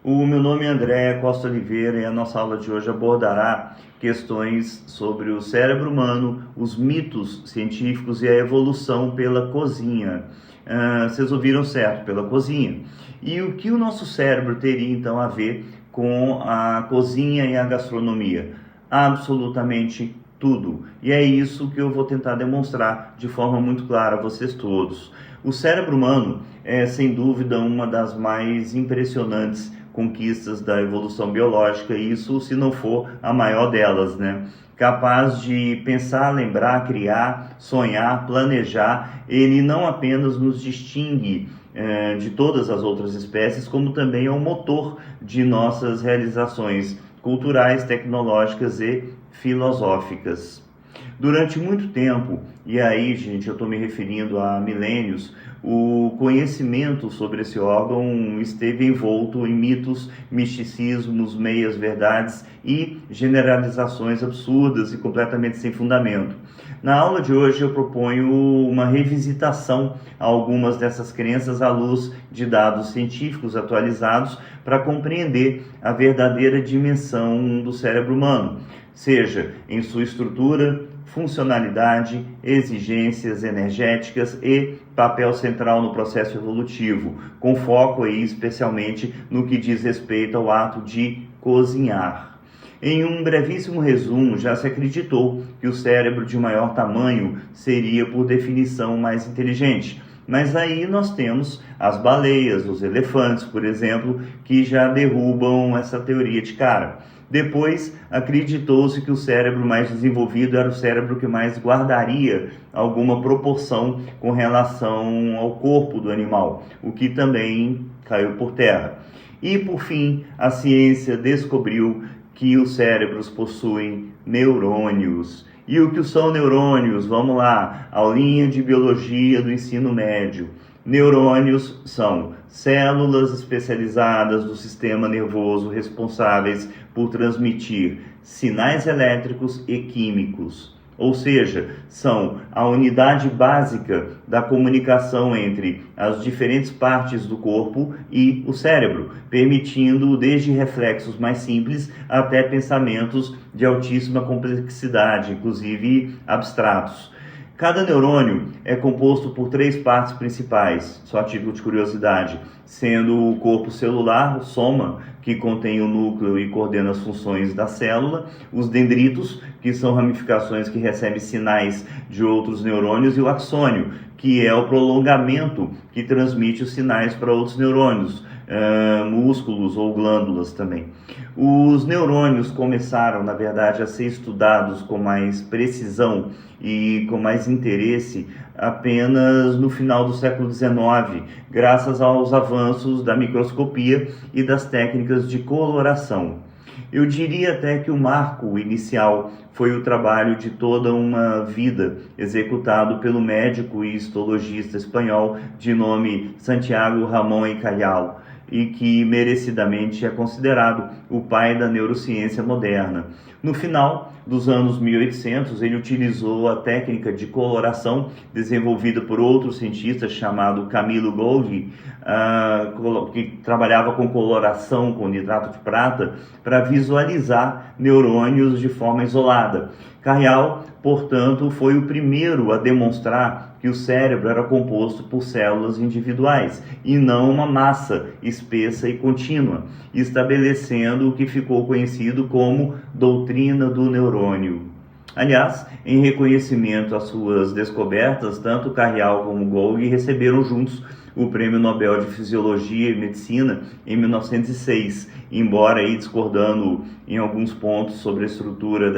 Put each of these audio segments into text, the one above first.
O meu nome é André Costa Oliveira e a nossa aula de hoje abordará questões sobre o cérebro humano, os mitos científicos e a evolução pela cozinha. Vocês ouviram certo, pela cozinha. E o que o nosso cérebro teria então a ver com a cozinha e a gastronomia? Absolutamente tudo. E é isso que eu vou tentar demonstrar de forma muito clara a vocês todos. O cérebro humano é, sem dúvida, uma das mais impressionantes conquistas da evolução biológica, isso se não for a maior delas, né? Capaz de pensar, lembrar, criar, sonhar, planejar, ele não apenas nos distingue de todas as outras espécies, como também é o motor de nossas realizações culturais, tecnológicas e filosóficas. Durante muito tempo, e aí, gente, eu estou me referindo a milênios, o conhecimento sobre esse órgão esteve envolto em mitos, misticismos, meias-verdades e generalizações absurdas e completamente sem fundamento. Na aula de hoje eu proponho uma revisitação a algumas dessas crenças à luz de dados científicos atualizados para compreender a verdadeira dimensão do cérebro humano, seja em sua estrutura, funcionalidade, exigências energéticas e papel central no processo evolutivo, com foco aí especialmente no que diz respeito ao ato de cozinhar. Em um brevíssimo resumo, já se acreditou que o cérebro de maior tamanho seria, por definição, mais inteligente. Mas aí nós temos as baleias, os elefantes, por exemplo, que já derrubam essa teoria de cara. Depois, acreditou-se que o cérebro mais desenvolvido era o cérebro que mais guardaria alguma proporção com relação ao corpo do animal, o que também caiu por terra. E, por fim, a ciência descobriu que os cérebros possuem neurônios. E o que são neurônios? Vamos lá, aulinha de biologia do ensino médio. Neurônios são células especializadas do sistema nervoso responsáveis por transmitir sinais elétricos e químicos. Ou seja, são a unidade básica da comunicação entre as diferentes partes do corpo e o cérebro, permitindo desde reflexos mais simples até pensamentos de altíssima complexidade, inclusive abstratos. Cada neurônio é composto por 3 partes principais, só a título de curiosidade, sendo o corpo celular, o soma, que contém o núcleo e coordena as funções da célula, os dendritos, que são ramificações que recebem sinais de outros neurônios, e o axônio, que é o prolongamento que transmite os sinais para outros neurônios, músculos ou glândulas também. Os neurônios começaram, na verdade, a ser estudados com mais precisão e com mais interesse apenas no final do século XIX, graças aos avanços da microscopia e das técnicas de coloração. Eu diria até que o marco inicial foi o trabalho de toda uma vida executado pelo médico e histologista espanhol de nome Santiago Ramón y Cajal, e que merecidamente é considerado o pai da neurociência moderna. No final dos anos 1800, ele utilizou a técnica de coloração desenvolvida por outro cientista chamado Camilo Golgi, que trabalhava com coloração com nitrato de prata, para visualizar neurônios de forma isolada. Cajal, portanto, foi o primeiro a demonstrar que o cérebro era composto por células individuais e não uma massa espessa e contínua, estabelecendo o que ficou conhecido como doutrina do neurônio. Aliás, em reconhecimento às suas descobertas, tanto Cajal como Golgi receberam juntos o Prêmio Nobel de Fisiologia e Medicina em 1906, embora aí discordando em alguns pontos sobre a estrutura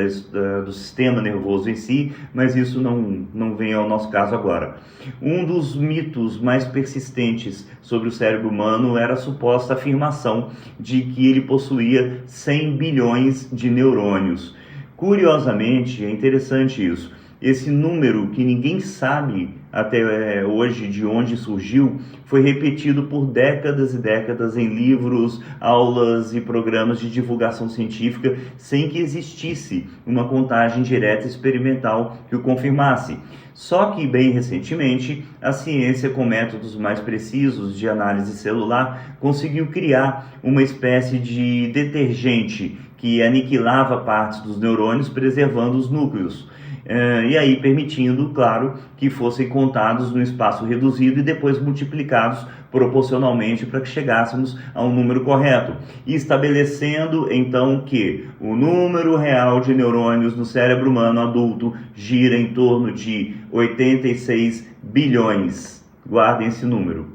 do sistema nervoso em si, mas isso não vem ao nosso caso agora. Um dos mitos mais persistentes sobre o cérebro humano era a suposta afirmação de que ele possuía 100 bilhões de neurônios. Curiosamente, é interessante isso, esse número que ninguém sabe até hoje, de onde surgiu, foi repetido por décadas e décadas em livros, aulas e programas de divulgação científica, sem que existisse uma contagem direta experimental que o confirmasse. Só que, bem recentemente, a ciência, com métodos mais precisos de análise celular, conseguiu criar uma espécie de detergente que aniquilava partes dos neurônios, preservando os núcleos. E aí permitindo, claro, que fossem contados num espaço reduzido e depois multiplicados proporcionalmente para que chegássemos a um número correto, e estabelecendo então que o número real de neurônios no cérebro humano adulto gira em torno de 86 bilhões. Guardem esse número.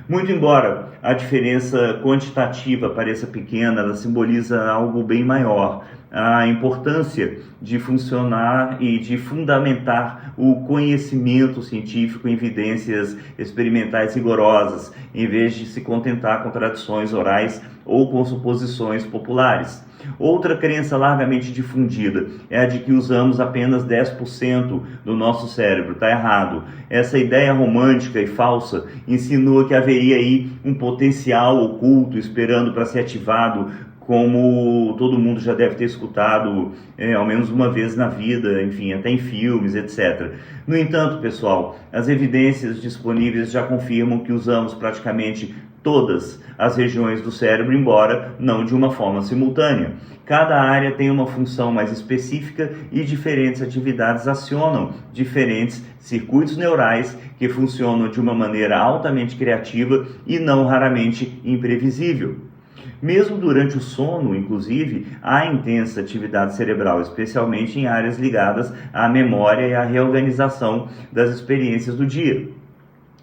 Muito embora a diferença quantitativa pareça pequena, ela simboliza algo bem maior. A importância de funcionar e de fundamentar o conhecimento científico em evidências experimentais rigorosas, em vez de se contentar com tradições orais ou com suposições populares. Outra crença largamente difundida é a de que usamos apenas 10% do nosso cérebro. Está errado. Essa ideia romântica e falsa insinua que haveria aí um potencial oculto esperando para ser ativado, como todo mundo já deve ter escutado ao menos uma vez na vida, enfim, até em filmes, etc. No entanto, pessoal, as evidências disponíveis já confirmam que usamos praticamente todas as regiões do cérebro, embora não de uma forma simultânea. Cada área tem uma função mais específica e diferentes atividades acionam diferentes circuitos neurais que funcionam de uma maneira altamente criativa e não raramente imprevisível. Mesmo durante o sono, inclusive, há intensa atividade cerebral, especialmente em áreas ligadas à memória e à reorganização das experiências do dia.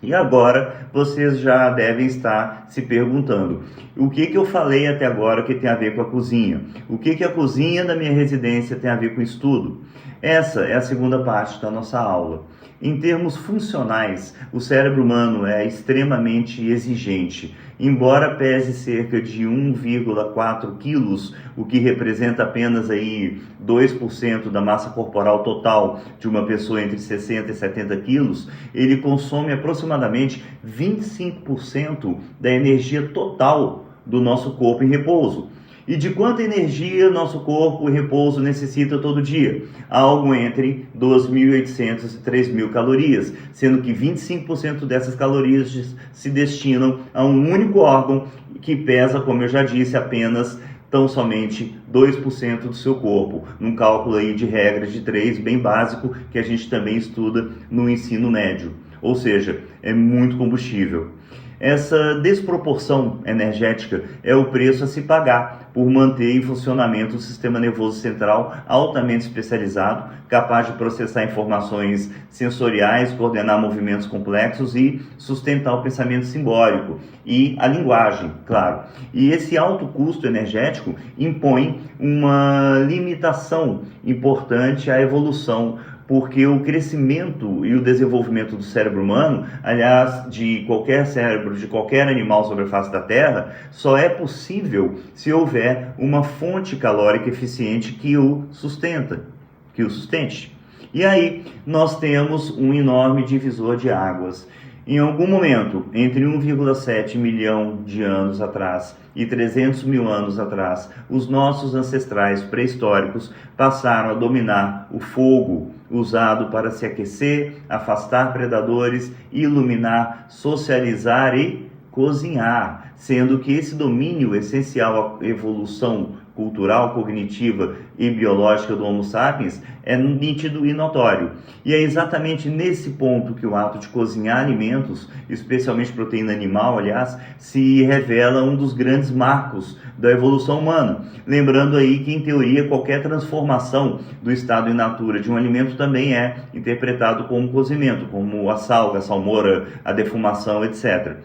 E agora vocês já devem estar se perguntando: o que eu falei até agora que tem a ver com a cozinha? O que a cozinha da minha residência tem a ver com o estudo? Essa é a segunda parte da nossa aula. Em termos funcionais, o cérebro humano é extremamente exigente. Embora pese cerca de 1,4 quilos, o que representa apenas aí 2% da massa corporal total de uma pessoa entre 60 e 70 quilos, ele consome aproximadamente 25% da energia total do nosso corpo em repouso. E de quanta energia nosso corpo em repouso necessita todo dia? Algo entre 2.800 e 3.000 calorias, sendo que 25% dessas calorias se destinam a um único órgão que pesa, como eu já disse, apenas tão somente 2% do seu corpo, num cálculo aí de regra de 3, bem básico, que a gente também estuda no ensino médio. Ou seja, é muito combustível. Essa desproporção energética é o preço a se pagar por manter em funcionamento o sistema nervoso central altamente especializado, capaz de processar informações sensoriais, coordenar movimentos complexos e sustentar o pensamento simbólico e a linguagem, claro. E esse alto custo energético impõe uma limitação importante à evolução, porque o crescimento e o desenvolvimento do cérebro humano, aliás, de qualquer cérebro, de qualquer animal sobre a face da Terra, só é possível se houver uma fonte calórica eficiente que o sustente. E aí nós temos um enorme divisor de águas. Em algum momento, entre 1,7 milhão de anos atrás e 300 mil anos atrás, os nossos ancestrais pré-históricos passaram a dominar o fogo, usado para se aquecer, afastar predadores, iluminar, socializar e cozinhar, sendo que esse domínio essencial à evolução cultural, cognitiva e biológica do Homo sapiens é nítido e notório. E é exatamente nesse ponto que o ato de cozinhar alimentos, especialmente proteína animal, aliás, se revela um dos grandes marcos da evolução humana. Lembrando aí que, em teoria, qualquer transformação do estado in natura de um alimento também é interpretado como cozimento, como a salga, a salmoura, a defumação, etc.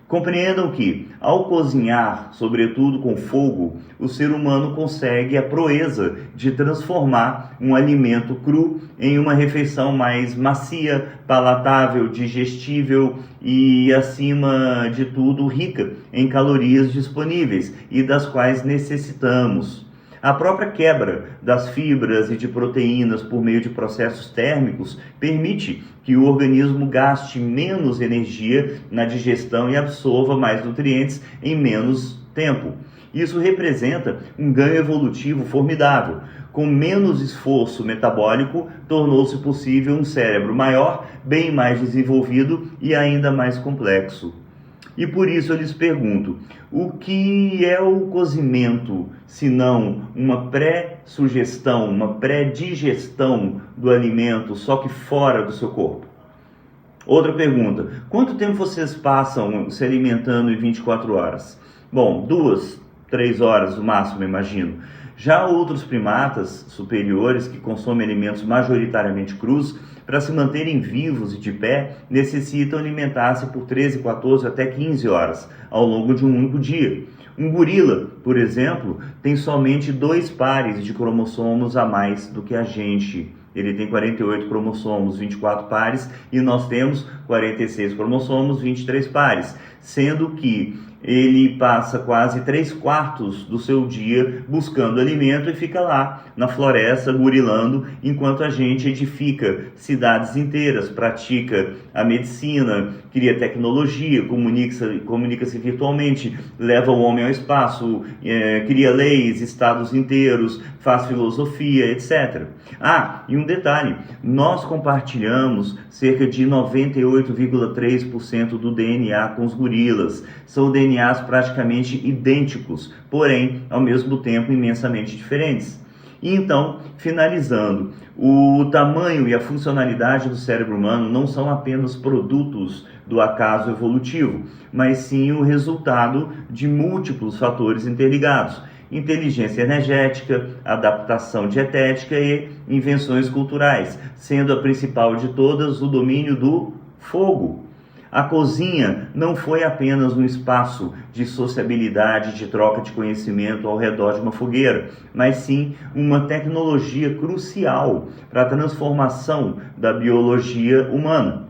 Compreendam que, ao cozinhar, sobretudo com fogo, o ser humano consegue a proeza de transformar um alimento cru em uma refeição mais macia, palatável, digestível e, acima de tudo, rica em calorias disponíveis e das quais necessitamos. A própria quebra das fibras e de proteínas por meio de processos térmicos permite que o organismo gaste menos energia na digestão e absorva mais nutrientes em menos tempo. Isso representa um ganho evolutivo formidável. Com menos esforço metabólico, tornou-se possível um cérebro maior, bem mais desenvolvido e ainda mais complexo. E por isso eu lhes pergunto, o que é o cozimento, se não uma pré-sugestão, uma pré-digestão do alimento, só que fora do seu corpo? Outra pergunta, quanto tempo vocês passam se alimentando em 24 horas? Bom, 2, 3 horas no máximo, imagino. Já outros primatas superiores que consomem alimentos majoritariamente crus, para se manterem vivos e de pé, necessitam alimentar-se por 13, 14 até 15 horas ao longo de um único dia. Um gorila, por exemplo, tem somente 2 pares de cromossomos a mais do que a gente. Ele tem 48 cromossomos, 24 pares, e nós temos 46 cromossomos, 23 pares, sendo que ele passa quase 3/4 do seu dia buscando alimento e fica lá na floresta gorilando, enquanto a gente edifica cidades inteiras, pratica a medicina, cria tecnologia, comunica-se virtualmente, leva o homem ao espaço, cria leis, estados inteiros, faz filosofia, etc. E um detalhe, nós compartilhamos cerca de 98,3% do DNA com os gorilas. São DNAs praticamente idênticos, porém, ao mesmo tempo, imensamente diferentes. E então, finalizando, o tamanho e a funcionalidade do cérebro humano não são apenas produtos do acaso evolutivo, mas sim o resultado de múltiplos fatores interligados: inteligência energética, adaptação dietética e invenções culturais, sendo a principal de todas o domínio do fogo. A cozinha não foi apenas um espaço de sociabilidade, de troca de conhecimento ao redor de uma fogueira, mas sim uma tecnologia crucial para a transformação da biologia humana.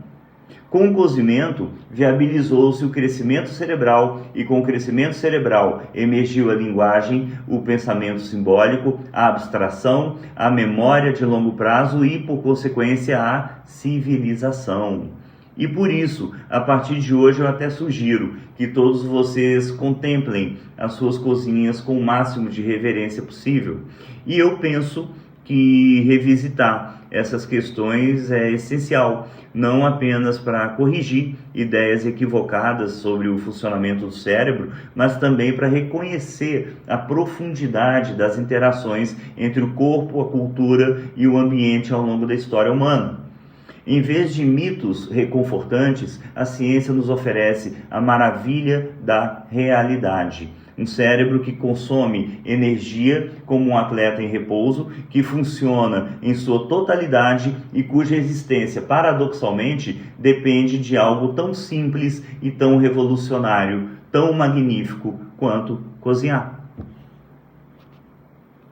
Com o cozimento, viabilizou-se o crescimento cerebral e com o crescimento cerebral emergiu a linguagem, o pensamento simbólico, a abstração, a memória de longo prazo e, por consequência, a civilização. E por isso, a partir de hoje eu até sugiro que todos vocês contemplem as suas cozinhas com o máximo de reverência possível. E eu penso que revisitar essas questões é essencial, não apenas para corrigir ideias equivocadas sobre o funcionamento do cérebro, mas também para reconhecer a profundidade das interações entre o corpo, a cultura e o ambiente ao longo da história humana. Em vez de mitos reconfortantes, a ciência nos oferece a maravilha da realidade. Um cérebro que consome energia como um atleta em repouso, que funciona em sua totalidade e cuja existência, paradoxalmente, depende de algo tão simples e tão revolucionário, tão magnífico quanto cozinhar.